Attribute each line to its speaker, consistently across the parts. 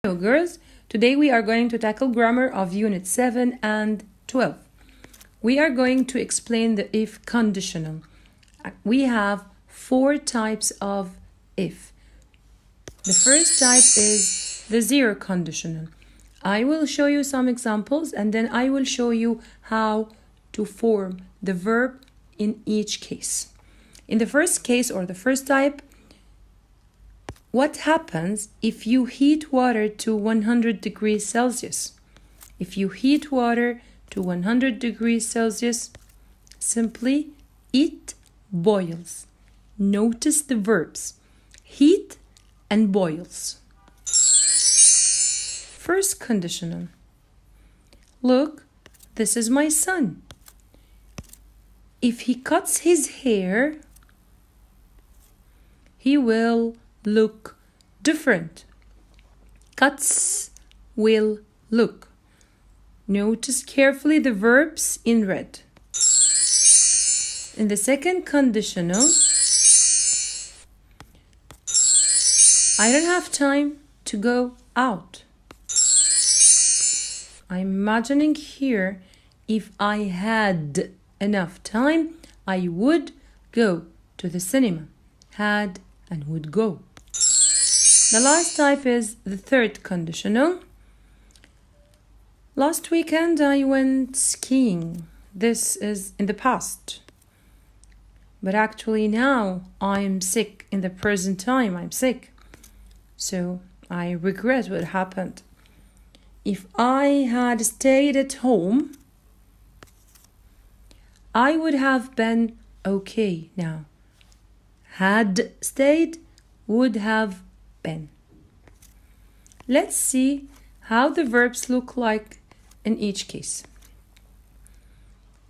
Speaker 1: Hello girls, today we are going to tackle grammar of Unit 7 and 12. We are going to explain the if conditional. We have 4 types of if. The first type is the zero conditional. I will show you some examples and then I will show you how to form the verb in each case. In the first case or the first type, what happens if you heat water to 100 degrees Celsius? If you heat water to 100 degrees Celsius, simply it boils. Notice the verbs heat and boils. First conditional. Look, this is my son. If he cuts his hair, he will look different. Cuts will look. Notice carefully the verbs in red. In the second conditional, I don't have time to go out. I'm imagining here, if I had enough time, I would go to the cinema. Had and would go. The last type is the third conditional. Last weekend I went skiing. This is in the past. But actually now I'm sick. In the present time I'm sick. So I regret what happened. If I had stayed at home, I would have been okay now. Had stayed, would have been. Let's see how the verbs look like in each case.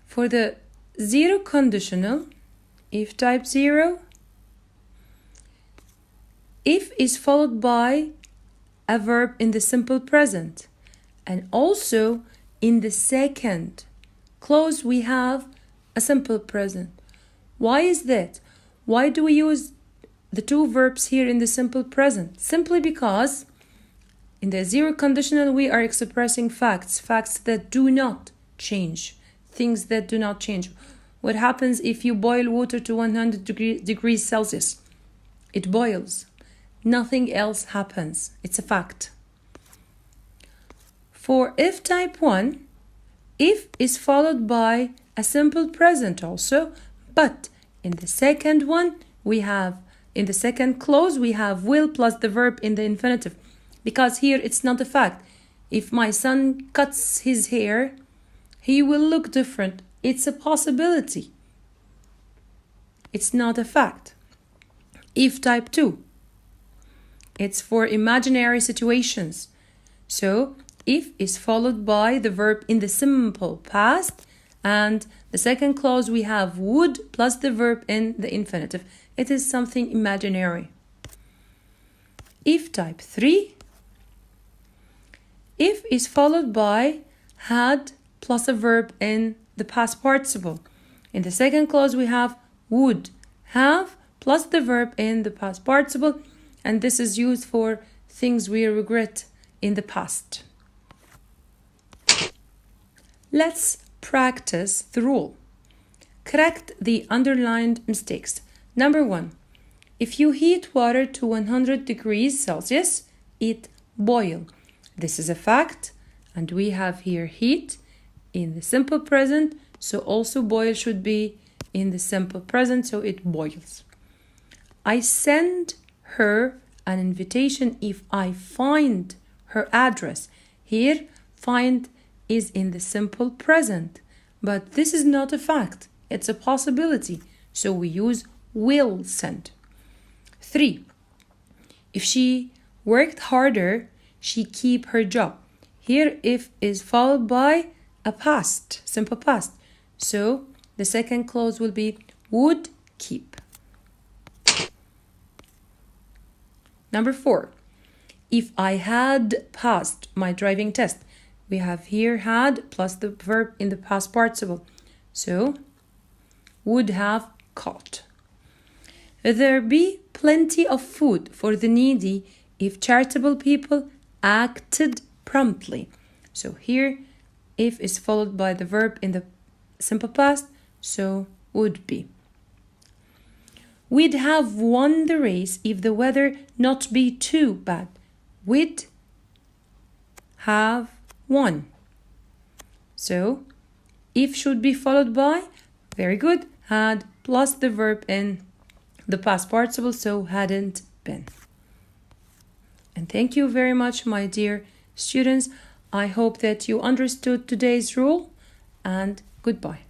Speaker 1: For the zero conditional, if type 0, if is followed by a verb in the simple present, and also in the second clause we have a simple present. Why is that? Why do we use the two verbs here in the simple present? Simply because in the zero conditional we are expressing facts that do not change, things that do not change. What happens if you boil water to 100 degrees Celsius? It boils. Nothing else happens. It's a fact. For if type 1, if is followed by a simple present also, but in the second one, in the second clause, we have will plus the verb in the infinitive. Because here it's not a fact. If my son cuts his hair, he will look different. It's a possibility. It's not a fact. If type 2, it's for imaginary situations. So, if is followed by the verb in the simple past, and the second clause we have would plus the verb in the infinitive. It is something imaginary. If type 3, if is followed by had plus a verb in the past participle. In the second clause we have would have plus the verb in the past participle, and this is used for things we regret in the past. Let's practice the rule. Correct the underlined mistakes. Number 1. If you heat water to 100 degrees Celsius, it boil. This is a fact, and we have here heat in the simple present, so also boil should be in the simple present, so it boils. I send her an invitation if I find her address. Here, find is in the simple present, but this is not a fact. It's a possibility, so we use will send. 3. If she worked harder, she keep her job. Here, if is followed by a past, simple past. So, the second clause will be would keep. Number 4. If I had passed my driving test, we have here had plus the verb in the past participle. So, would have caught. There be plenty of food for the needy if charitable people acted promptly. So here, if is followed by the verb in the simple past, so would be. We'd have won the race if the weather not be too bad. We'd have won. So, if should be followed by, very good, had plus the verb in the past participle, so hadn't been. And thank you very much, my dear students. I hope that you understood today's rule, and goodbye.